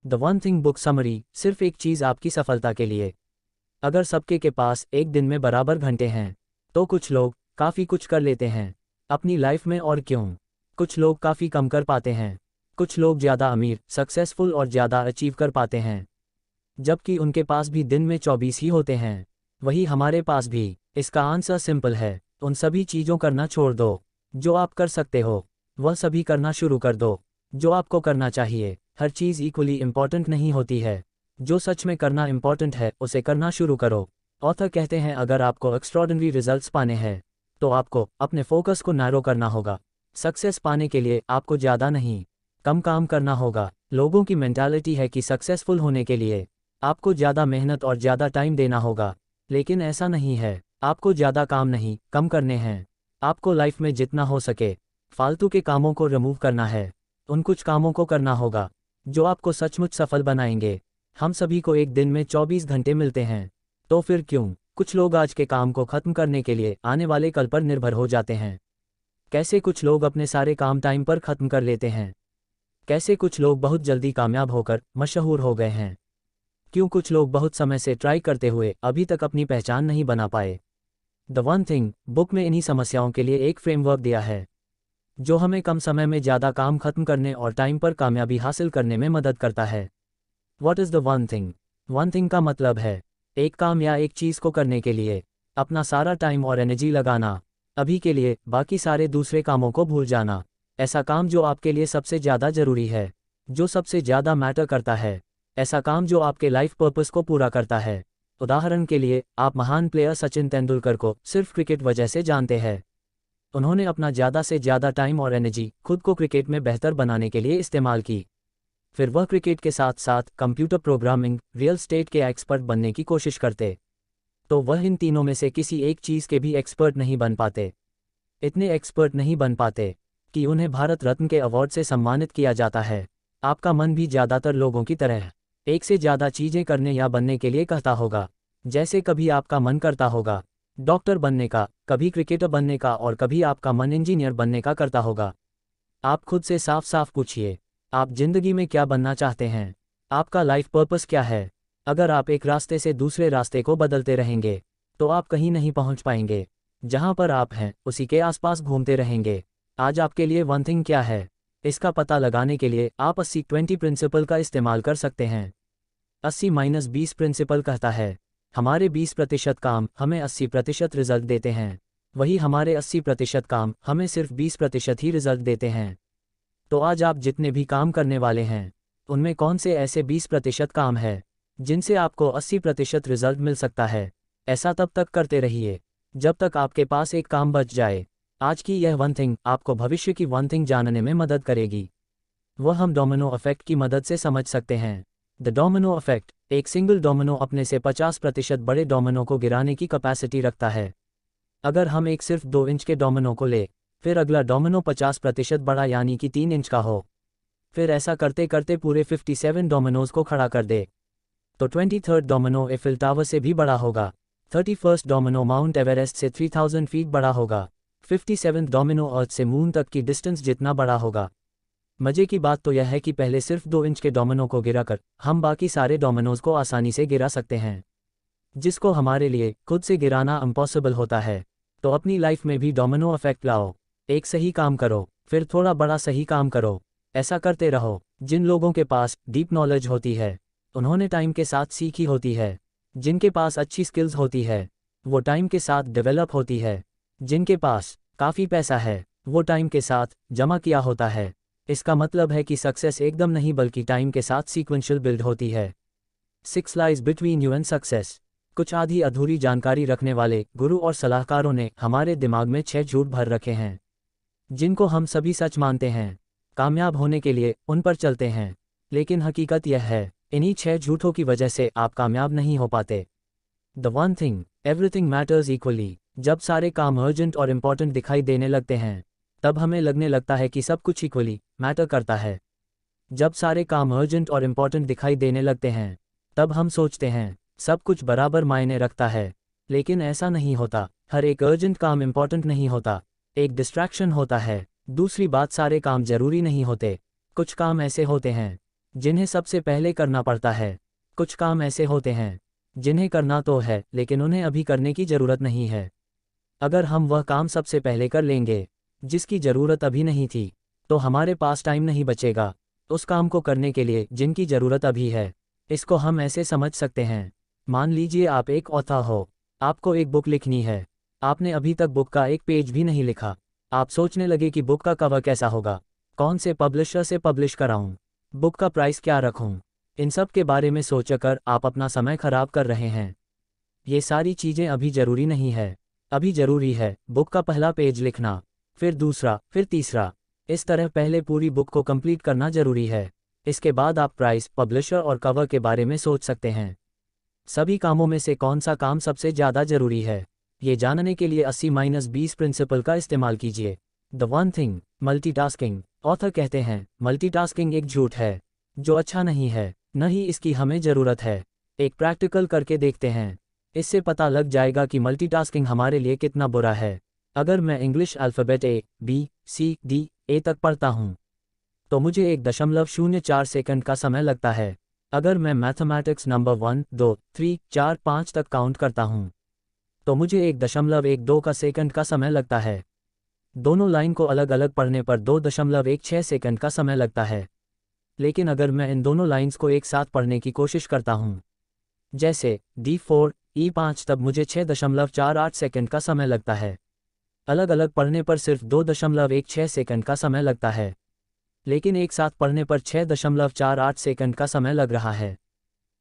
The one thing book summary, सिर्फ एक चीज़ आपकी सफलता के लिए। अगर सबके के पास एक दिन में बराबर घंटे हैं, तो कुछ लोग काफ़ी कुछ कर लेते हैं अपनी लाइफ में, और क्यों? कुछ लोग काफ़ी कम कर पाते हैं। कुछ लोग ज़्यादा अमीर, सक्सेसफुल और ज़्यादा अचीव कर पाते हैं, जबकि उनके पास भी दिन में 24 ही होते हैं। वही हमारे पास भी। इसका आंसर सिंपल है, उन सभी चीज़ों करना छोड़ दो जो आप कर सकते हो, वह सभी करना शुरू कर दो जो आपको करना चाहिए। हर चीज़ इक्वली इम्पॉर्टेंट नहीं होती है। जो सच में करना इम्पॉर्टेंट है उसे करना शुरू करो। ऑथर कहते हैं अगर आपको एक्स्ट्रॉर्डिनरी रिजल्ट्स पाने हैं तो आपको अपने फोकस को नैरो करना होगा। सक्सेस पाने के लिए आपको ज़्यादा नहीं, कम काम करना होगा। लोगों की मेंटालिटी है कि सक्सेसफुल होने के लिए आपको ज़्यादा मेहनत और ज़्यादा टाइम देना होगा, लेकिन ऐसा नहीं है। आपको ज़्यादा काम नहीं, कम करने हैं। आपको लाइफ में जितना हो सके फालतू के कामों को रिमूव करना है। उन कुछ कामों को करना होगा जो आपको सचमुच सफल बनाएंगे। हम सभी को एक दिन में 24 घंटे मिलते हैं, तो फिर क्यों कुछ लोग आज के काम को ख़त्म करने के लिए आने वाले कल पर निर्भर हो जाते हैं? कैसे कुछ लोग अपने सारे काम टाइम पर ख़त्म कर लेते हैं? कैसे कुछ लोग बहुत जल्दी कामयाब होकर मशहूर हो गए हैं? क्यों कुछ लोग बहुत समय से ट्राई करते हुए अभी तक अपनी पहचान नहीं बना पाए? द वन थिंग बुक में इन्हीं समस्याओं के लिए एक फ्रेमवर्क दिया है जो हमें कम समय में ज़्यादा काम खत्म करने और टाइम पर कामयाबी हासिल करने में मदद करता है। What is the one thing? One thing का मतलब है एक काम या एक चीज़ को करने के लिए अपना सारा टाइम और एनर्जी लगाना। अभी के लिए बाकी सारे दूसरे कामों को भूल जाना। ऐसा काम जो आपके लिए सबसे ज़्यादा ज़रूरी है, जो सबसे ज़्यादा मैटर करता है। ऐसा काम जो आपके लाइफ पर्पस को पूरा करता है। उदाहरण के लिए आप महान प्लेयर सचिन तेंदुलकर को सिर्फ क्रिकेट वजह से जानते हैं। उन्होंने अपना ज़्यादा से ज़्यादा टाइम और एनर्जी खुद को क्रिकेट में बेहतर बनाने के लिए इस्तेमाल की। फिर वह क्रिकेट के साथ साथ कंप्यूटर प्रोग्रामिंग, रियल एस्टेट के एक्सपर्ट बनने की कोशिश करते, तो वह इन तीनों में से किसी एक चीज़ के भी एक्सपर्ट नहीं बन पाते। इतने एक्सपर्ट नहीं बन पाते कि उन्हें भारत रत्न के अवार्ड से सम्मानित किया जाता है। आपका मन भी ज़्यादातर लोगों की तरह एक से ज़्यादा चीज़ें करने या बनने के लिए कहता होगा। जैसे कभी आपका मन करता होगा डॉक्टर बनने का, कभी क्रिकेटर बनने का, और कभी आपका मन इंजीनियर बनने का करता होगा। आप खुद से साफ साफ पूछिए, आप जिंदगी में क्या बनना चाहते हैं? आपका लाइफ पर्पस क्या है? अगर आप एक रास्ते से दूसरे रास्ते को बदलते रहेंगे तो आप कहीं नहीं पहुंच पाएंगे। जहां पर आप हैं उसी के आसपास घूमते रहेंगे। आज आपके लिए वन थिंग क्या है? इसका पता लगाने के लिए आप 80-20 प्रिंसिपल का इस्तेमाल कर सकते हैं। 80-20 प्रिंसिपल कहता है हमारे 20% काम हमें 80% रिजल्ट देते हैं, वही हमारे 80% काम हमें सिर्फ 20% ही रिजल्ट देते हैं। तो आज आप जितने भी काम करने वाले हैं उनमें कौन से ऐसे 20% काम है जिनसे आपको 80% रिजल्ट मिल सकता है? ऐसा तब तक करते रहिए जब तक आपके पास एक काम बच जाए। आज की यह वन थिंग आपको भविष्य की वन थिंग जानने में मदद करेगी। वह हम डोमिनो इफेक्ट की मदद से समझ सकते हैं। द डोमिनो इफेक्ट, एक सिंगल डोमिनो अपने से 50% बड़े डोमिनो को गिराने की कैपेसिटी रखता है। अगर हम एक सिर्फ 2 इंच के डोमिनो को ले, फिर अगला डोमिनो 50% बड़ा यानी कि 3 इंच का हो, फिर ऐसा करते करते पूरे 57 डोमिनोज को खड़ा कर दे, तो 23rd डोमिनो एफिल टावर से भी बड़ा होगा। 31st डोमिनो माउंट एवरेस्ट से 3000 फीट बड़ा होगा। 57th डोमिनो अर्थ से मून तक की डिस्टेंस जितना बड़ा होगा। मजे की बात तो यह है कि पहले सिर्फ 2 इंच के डोमिनो को गिराकर हम बाकी सारे डोमिनोज को आसानी से गिरा सकते हैं, जिसको हमारे लिए खुद से गिराना इम्पॉसिबल होता है। तो अपनी लाइफ में भी डोमिनो इफेक्ट लाओ। एक सही काम करो, फिर थोड़ा बड़ा सही काम करो। ऐसा करते रहो। जिन लोगों के पास डीप नॉलेज होती है उन्होंने टाइम के साथ सीखी होती है। जिनके पास अच्छी स्किल्स होती है वो टाइम के साथ डेवलप होती है। जिनके पास काफ़ी पैसा है वो टाइम के साथ जमा किया होता है। इसका मतलब है कि सक्सेस एकदम नहीं बल्कि टाइम के साथ सीक्वेंशियल बिल्ड होती है। 6 lies between you and success. कुछ आधी अधूरी जानकारी रखने वाले गुरु और सलाहकारों ने हमारे दिमाग में 6 झूठ भर रखे हैं जिनको हम सभी सच मानते हैं। कामयाब होने के लिए उन पर चलते हैं, लेकिन हकीकत यह है इन्हीं 6 झूठों की वजह से आप कामयाब नहीं हो पाते। The one thing, everything matters equally. जब सारे काम अर्जेंट और इम्पॉर्टेंट दिखाई देने लगते हैं तब हमें लगने लगता है कि सब कुछ इक्वली मैटर करता है। जब सारे काम अर्जेंट और इम्पॉर्टेंट दिखाई देने लगते हैं तब हम सोचते हैं सब कुछ बराबर मायने रखता है, लेकिन ऐसा नहीं होता। हर एक अर्जेंट काम इम्पॉर्टेंट नहीं होता, एक डिस्ट्रैक्शन होता है। दूसरी बात, सारे काम जरूरी नहीं होते। कुछ काम ऐसे होते हैं जिन्हें सबसे पहले करना पड़ता है। कुछ काम ऐसे होते हैं जिन्हें करना तो है लेकिन उन्हें अभी करने की ज़रूरत नहीं है। अगर हम वह काम सबसे पहले कर लेंगे जिसकी ज़रूरत अभी नहीं थी, तो हमारे पास टाइम नहीं बचेगा उस काम को करने के लिए जिनकी ज़रूरत अभी है। इसको हम ऐसे समझ सकते हैं, मान लीजिए आप एक ऑथर हो, आपको एक बुक लिखनी है। आपने अभी तक बुक का एक पेज भी नहीं लिखा। आप सोचने लगे कि बुक का कवर कैसा होगा, कौन से पब्लिशर से पब्लिश कराऊं, बुक का प्राइस क्या रखूं। इन सब के बारे में सोचकर आप अपना समय खराब कर रहे हैं। ये सारी चीज़ें अभी ज़रूरी नहीं है। अभी ज़रूरी है बुक का पहला पेज लिखना, फिर दूसरा, फिर तीसरा। इस तरह पहले पूरी बुक को कंप्लीट करना ज़रूरी है। इसके बाद आप प्राइस, पब्लिशर और कवर के बारे में सोच सकते हैं। सभी कामों में से कौन सा काम सबसे ज़्यादा ज़रूरी है, ये जानने के लिए 80-20 प्रिंसिपल का इस्तेमाल कीजिए। The one thing, multitasking. Author कहते हैं मल्टीटास्किंग एक झूठ है जो अच्छा नहीं है, न ही इसकी हमें ज़रूरत है। एक प्रैक्टिकल करके देखते हैं, इससे पता लग जाएगा कि मल्टीटास्किंग हमारे लिए कितना बुरा है। अगर मैं English alphabet A, B, C, D, E तक पढ़ता हूँ तो मुझे 1.04 सेकंड का समय लगता है। अगर मैं मैथमेटिक्स नंबर 1, 2, 3, 4, 5 तक काउंट करता हूँ तो मुझे 1.12 का सेकंड का समय लगता है। दोनों लाइन को अलग अलग पढ़ने पर 2.16 सेकंड का समय लगता है। लेकिन अगर मैं इन दोनों लाइंस को एक साथ पढ़ने की कोशिश करता हूँ, जैसे D4, E5, तब मुझे 6.48 सेकंड का समय लगता है। अलग अलग पढ़ने पर सिर्फ 2.16 सेकंड का समय लगता है, लेकिन एक साथ पढ़ने पर 6.48 सेकंड का समय लग रहा है।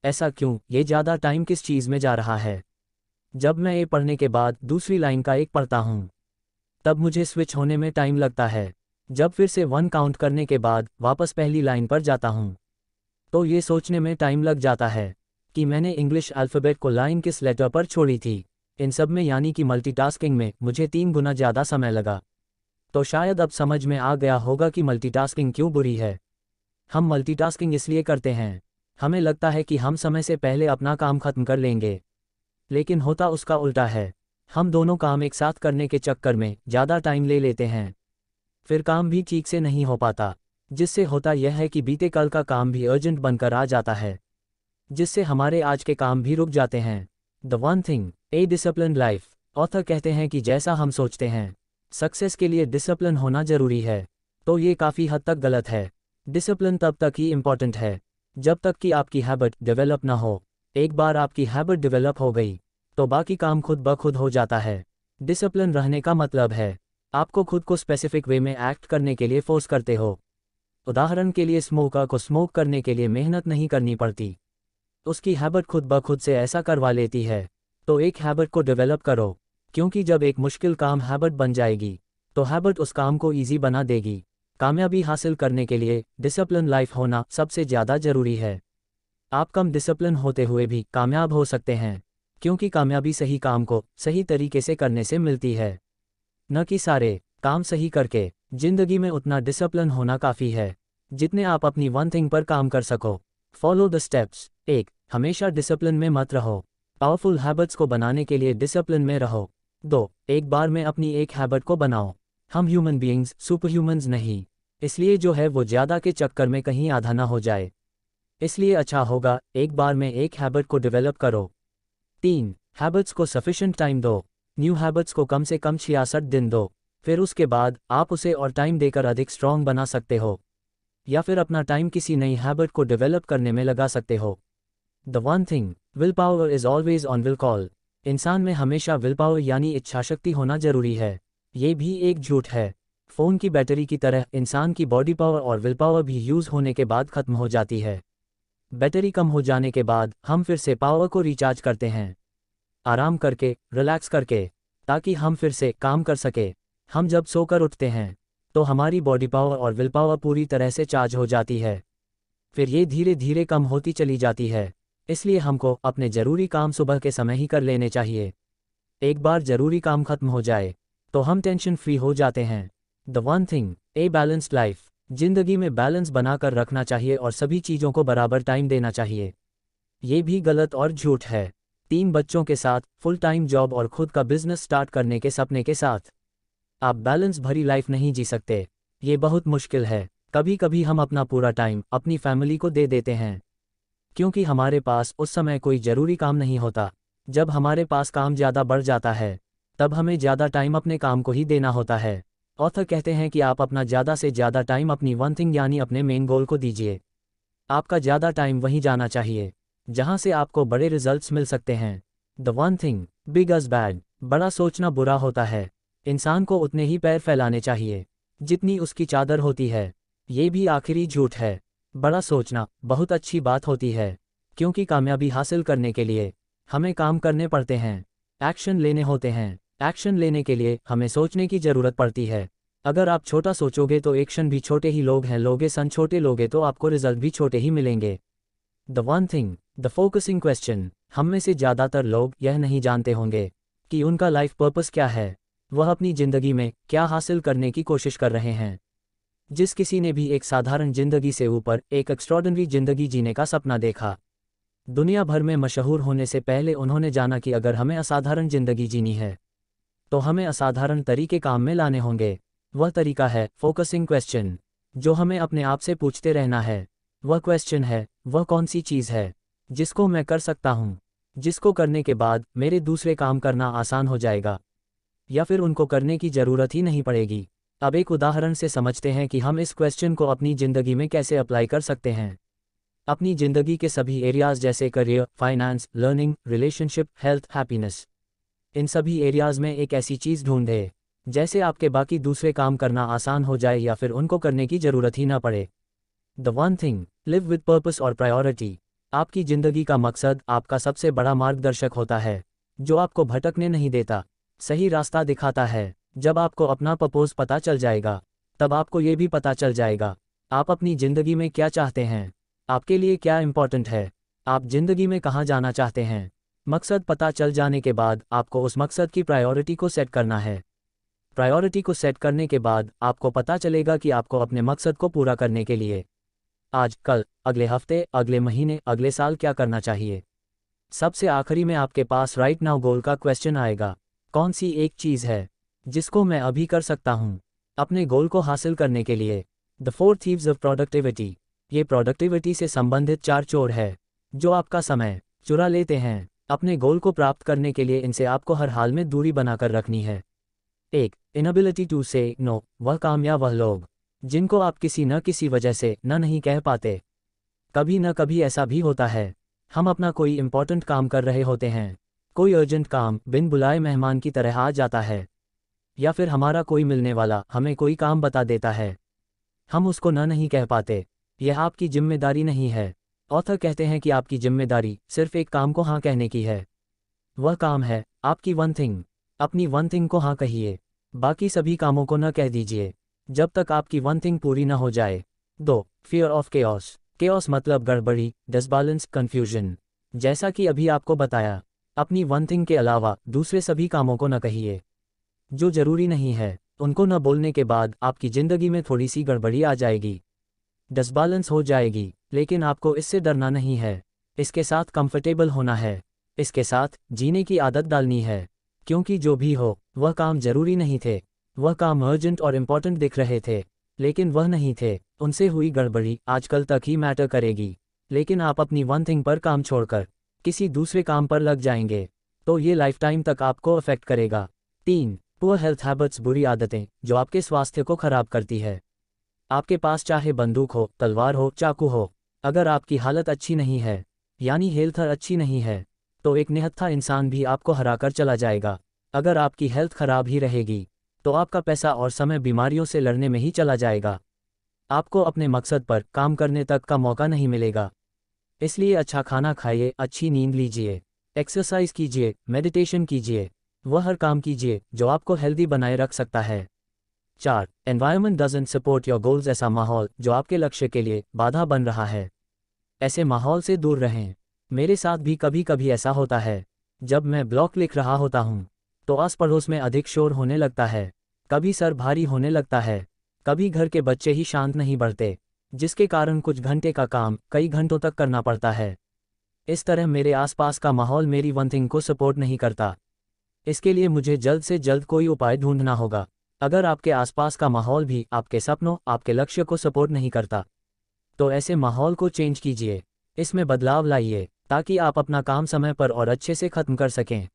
ऐसा क्यों? ये ज़्यादा टाइम किस चीज़ में जा रहा है? जब मैं ए पढ़ने के बाद दूसरी लाइन का एक पढ़ता हूँ तब मुझे स्विच होने में टाइम लगता है। जब फिर से 1 काउंट करने के बाद वापस पहली लाइन पर जाता हूँ तो ये सोचने में टाइम लग जाता है कि मैंने इंग्लिश अल्फ़ाबेट को लाइन किस लेटर पर छोड़ी थी। इन सब में यानी कि मल्टीटास्किंग में मुझे 3 गुना ज़्यादा समय लगा। तो शायद अब समझ में आ गया होगा कि मल्टीटास्किंग क्यों बुरी है। हम मल्टीटास्किंग इसलिए करते हैं, हमें लगता है कि हम समय से पहले अपना काम खत्म कर लेंगे, लेकिन होता उसका उल्टा है। हम दोनों काम एक साथ करने के चक्कर में ज़्यादा टाइम ले लेते हैं, फिर काम भी ठीक से नहीं हो पाता, जिससे होता यह है कि बीते कल का काम भी अर्जेंट बनकर आ जाता है, जिससे हमारे आज के काम भी रुक जाते हैं। The one thing, A disciplined life. Author कहते हैं कि जैसा हम सोचते हैं सक्सेस के लिए डिसिप्लिन होना ज़रूरी है, तो ये काफ़ी हद तक गलत है। डिसिप्लिन तब तक ही इम्पॉर्टेंट है जब तक कि आपकी हैबिट डेवलप ना हो। एक बार आपकी हैबिट डेवलप हो गई तो बाकी काम खुद ब खुद हो जाता है। डिसिप्लिन रहने का मतलब है आपको खुद को स्पेसिफिक वे में एक्ट करने के लिए फोर्स करते हो। उदाहरण के लिए स्मोकर को स्मोक करने के लिए मेहनत नहीं करनी पड़ती, उसकी हैबिट खुद ब खुद से ऐसा करवा लेती है। तो एक हैबिट को डेवलप करो, क्योंकि जब एक मुश्किल काम हैबिट बन जाएगी तो हैबिट उस काम को ईजी बना देगी। कामयाबी हासिल करने के लिए डिसिप्लिन लाइफ होना सबसे ज़्यादा ज़रूरी है। आप कम डिसिप्लिन होते हुए भी कामयाब हो सकते हैं, क्योंकि कामयाबी सही काम को सही तरीके से करने से मिलती है, न कि सारे काम सही करके। जिंदगी में उतना डिसिप्लिन होना काफ़ी है जितने आप अपनी वन थिंग पर काम कर सको। Follow the steps. 1. हमेशा डिसिप्लिन में मत रहो, पावरफुल हैबिट्स को बनाने के लिए डिसिप्लिन में रहो। 2. एक बार में अपनी एक हैबिट को बनाओ। हम ह्यूमन बीइंग्स सुपर ह्यूमंस नहीं, इसलिए जो है वो ज़्यादा के चक्कर में कहीं आधा ना हो जाए। इसलिए अच्छा होगा एक बार में एक हैबिट को डेवलप करो। 3. हैबिट्स को सफिशिएंट टाइम दो। न्यू हैबिट्स को कम से कम 66 दिन दो, फिर उसके बाद आप उसे और टाइम देकर अधिक स्ट्रॉन्ग बना सकते हो, या फिर अपना टाइम किसी नई हैबिट को डेवलप करने में लगा सकते हो। The one thing, will power is always on will call. इंसान में हमेशा विल पावर यानी इच्छाशक्ति होना जरूरी है। ये भी एक झूठ है। फ़ोन की बैटरी की तरह इंसान की बॉडी पावर और विल पावर भी यूज़ होने के बाद खत्म हो जाती है। बैटरी कम हो जाने के बाद हम फिर से पावर को रिचार्ज करते हैं, आराम करके, रिलैक्स करके, ताकि हम फिर से काम कर सके। हम जब सोकर उठते हैं तो हमारी बॉडी पावर और विल पावर पूरी तरह से चार्ज हो जाती है, फिर ये धीरे धीरे कम होती चली जाती है। इसलिए हमको अपने ज़रूरी काम सुबह के समय ही कर लेने चाहिए। एक बार ज़रूरी काम खत्म हो जाए तो हम टेंशन फ्री हो जाते हैं। The one thing, a balanced life. जिंदगी में बैलेंस बनाकर रखना चाहिए और सभी चीज़ों को बराबर टाइम देना चाहिए। ये भी गलत और झूठ है। 3 बच्चों के साथ, फुल टाइम जॉब और खुद का बिजनेस स्टार्ट करने के सपने के साथ आप बैलेंस भरी लाइफ नहीं जी सकते। ये बहुत मुश्किल है। कभी कभी हम अपना पूरा टाइम अपनी फैमिली को दे देते हैं, क्योंकि हमारे पास उस समय कोई ज़रूरी काम नहीं होता। जब हमारे पास काम ज़्यादा बढ़ जाता है, तब हमें ज़्यादा टाइम अपने काम को ही देना होता है। ऑथर कहते हैं कि आप अपना ज़्यादा से ज़्यादा टाइम अपनी वन थिंग यानी अपने मेन गोल को दीजिए। आपका ज़्यादा टाइम वहीं जाना चाहिए जहाँ से आपको बड़े रिजल्ट्स मिल सकते हैं। द वन थिंग, बिग अज़ बैड। बड़ा सोचना बुरा होता है। इंसान को उतने ही पैर फैलाने चाहिए जितनी उसकी चादर होती है। ये भी आखिरी झूठ है। बड़ा सोचना बहुत अच्छी बात होती है, क्योंकि कामयाबी हासिल करने के लिए हमें काम करने पड़ते हैं, एक्शन लेने होते हैं। एक्शन लेने के लिए हमें सोचने की ज़रूरत पड़ती है। अगर आप छोटा सोचोगे तो एक्शन भी छोटे ही लोगे सन छोटे लोगे तो आपको रिजल्ट भी छोटे ही मिलेंगे। The one thing, the focusing question. हम में से ज़्यादातर लोग यह नहीं जानते होंगे कि उनका लाइफ पर्पस क्या है। वह अपनी ज़िंदगी में क्या हासिल करने की कोशिश कर रहे हैं। जिस किसी ने भी एक साधारण ज़िंदगी से ऊपर एक एक्स्ट्रॉर्डिनरी ज़िंदगी जीने का सपना देखा। दुनिया भर में मशहूर होने से पहले उन्होंने जाना कि अगर हमें असाधारण ज़िंदगी जीनी है तो हमें असाधारण तरीके काम में लाने होंगे। वह तरीका है फोकसिंग क्वेश्चन, जो हमें अपने आप से पूछते रहना है। वह क्वेश्चन है, वह कौन सी चीज़ है जिसको मैं कर सकता हूँ, जिसको करने के बाद मेरे दूसरे काम करना आसान हो जाएगा, या फिर उनको करने की ज़रूरत ही नहीं पड़ेगी। अब एक उदाहरण से समझते हैं कि हम इस क्वेश्चन को अपनी ज़िंदगी में कैसे अप्लाई कर सकते हैं। अपनी ज़िंदगी के सभी एरियाज़ जैसे career, finance, learning, relationship, health, happiness, इन सभी एरियाज़ में एक ऐसी चीज़ ढूंढें जैसे आपके बाकी दूसरे काम करना आसान हो जाए या फिर उनको करने की ज़रूरत ही ना पड़े। The one thing, live with purpose और प्रायोरिटी। आपकी ज़िंदगी का मकसद आपका सबसे बड़ा मार्गदर्शक होता है, जो आपको भटकने नहीं देता, सही रास्ता दिखाता है। जब आपको अपना पर्पस पता चल जाएगा, तब आपको ये भी पता चल जाएगा आप अपनी ज़िंदगी में क्या चाहते हैं, आपके लिए क्या इम्पोर्टेंट है, आप ज़िंदगी में कहाँ जाना चाहते हैं। मकसद पता चल जाने के बाद आपको उस मकसद की प्रायोरिटी को सेट करना है। प्रायोरिटी को सेट करने के बाद आपको पता चलेगा कि आपको अपने मकसद को पूरा करने के लिए आज, कल, अगले हफ्ते, अगले महीने, अगले साल क्या करना चाहिए। सबसे आखिरी में आपके पास राइट नाउ गोल का क्वेश्चन आएगा। कौन सी एक चीज़ है जिसको मैं अभी कर सकता हूँ अपने गोल को हासिल करने के लिए। The four thieves of productivity. ये प्रोडक्टिविटी से संबंधित 4 चोर है जो आपका समय चुरा लेते हैं। अपने गोल को प्राप्त करने के लिए इनसे आपको हर हाल में दूरी बनाकर रखनी है। 1. इनएबिलिटी टू से नो। वह काम या वह लोग जिनको आप किसी न किसी वजह से न नहीं कह पाते। कभी न कभी ऐसा भी होता है, हम अपना कोई इंपॉर्टेंट काम कर रहे होते हैं, कोई अर्जेंट काम बिन बुलाए मेहमान की तरह आ जाता है, या फिर हमारा कोई मिलने वाला हमें कोई काम बता देता है, हम उसको न नहीं कह पाते। यह आपकी जिम्मेदारी नहीं है। ऑथर कहते हैं कि आपकी जिम्मेदारी सिर्फ एक काम को हाँ कहने की है। वह काम है आपकी वन थिंग। अपनी वन थिंग को हाँ कहिए, बाकी सभी कामों को न कह दीजिए जब तक आपकी वन थिंग पूरी न हो जाए। 2. Fear of chaos. केओस मतलब गड़बड़ी, डिसबैलेंस, कंफ्यूजन। जैसा कि अभी आपको बताया, अपनी वन थिंग के अलावा दूसरे सभी कामों को न कहिए जो ज़रूरी नहीं है। उनको न बोलने के बाद आपकी ज़िंदगी में थोड़ी सी गड़बड़ी आ जाएगी, डिसबैलेंस हो जाएगी, लेकिन आपको इससे डरना नहीं है। इसके साथ कंफर्टेबल होना है, इसके साथ जीने की आदत डालनी है, क्योंकि जो भी हो वह काम ज़रूरी नहीं थे। वह काम अर्जेंट और इम्पॉर्टेंट दिख रहे थे, लेकिन वह नहीं थे। उनसे हुई गड़बड़ी आजकल तक ही मैटर करेगी, लेकिन आप अपनी वन थिंग पर काम छोड़कर किसी दूसरे काम पर लग जाएंगे तो ये लाइफ टाइम तक आपको अफेक्ट करेगा। 3. Poor health habits. बुरी आदतें जो आपके स्वास्थ्य को खराब करती है। आपके पास चाहे बंदूक हो, तलवार हो, चाकू हो, अगर आपकी हालत अच्छी नहीं है, यानी हेल्थ अच्छी नहीं है, तो एक निहत्था इंसान भी आपको हराकर चला जाएगा। अगर आपकी हेल्थ खराब ही रहेगी तो आपका पैसा और समय बीमारियों से लड़ने में ही चला जाएगा। आपको अपने मकसद पर काम करने तक का मौका नहीं मिलेगा। इसलिए अच्छा खाना खाइए, अच्छी नींद लीजिए, एक्सरसाइज कीजिए, मेडिटेशन कीजिए, वह हर काम कीजिए जो आपको हेल्दी बनाए रख सकता है। 4. Environment doesn't support your goals. ऐसा माहौल जो आपके लक्ष्य के लिए बाधा बन रहा है, ऐसे माहौल से दूर रहें। मेरे साथ भी कभी कभी ऐसा होता है। जब मैं ब्लॉग लिख रहा होता हूँ तो आस पड़ोस में अधिक शोर होने लगता है, कभी सर भारी होने लगता है, कभी घर के बच्चे ही शांत नहीं बढ़ते, जिसके कारण कुछ घंटे का काम कई घंटों तक करना पड़ता है। इस तरह मेरे आसपास का माहौल मेरी वन थिंग को सपोर्ट नहीं करता। इसके लिए मुझे जल्द से जल्द कोई उपाय ढूंढना होगा। अगर आपके आसपास का माहौल भी आपके सपनों, आपके लक्ष्य को सपोर्ट नहीं करता, तो ऐसे माहौल को चेंज कीजिए। इसमें बदलाव लाइए ताकि आप अपना काम समय पर और अच्छे से खत्म कर सकें।